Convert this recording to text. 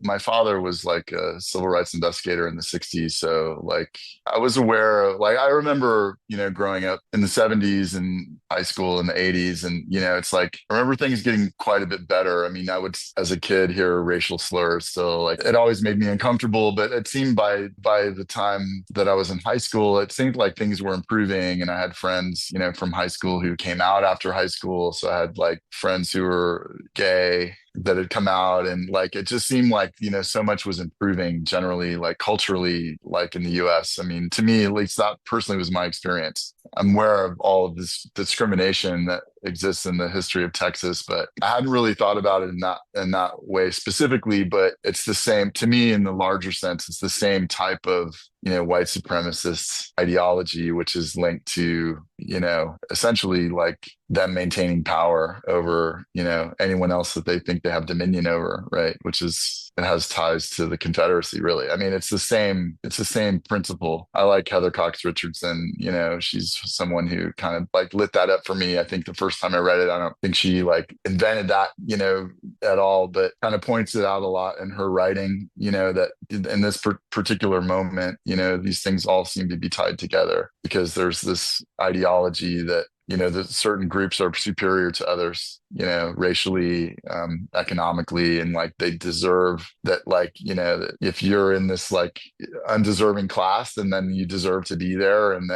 my father was like a civil rights investigator in the 60s. So like I was aware of, like, I remember, growing up in the 70s and high school in the 80s. And, it's like, I remember things getting quite a bit better. I mean, I would, as a kid, hear racial slurs. So like it always made me uncomfortable, but it seemed by the time that I was in high school, it seemed like things were improving. And I had friends, from high school who came out after high school. So I had like friends who were gay that had come out, and like it just seemed like so much was improving generally, like culturally, like in the US. I mean, to me at least, that personally was my experience. I'm aware of all of this discrimination that exists in the history of Texas, but I hadn't really thought about it in that way specifically. But it's the same to me in the larger sense. It's the same type of white supremacist ideology, which is linked to essentially like them maintaining power over anyone else that they think they have dominion over, right? Which is, it has ties to the Confederacy, really. I mean, it's the same principle. I like Heather Cox Richardson. She's someone who kind of like lit that up for me. I think the first time I read it, I don't think she like invented that at all, but kind of points it out a lot in her writing, that in this particular moment, these things all seem to be tied together because there's this ideology that that certain groups are superior to others, racially, economically, and like they deserve that, like, that if you're in this like undeserving class, then you deserve to be there. And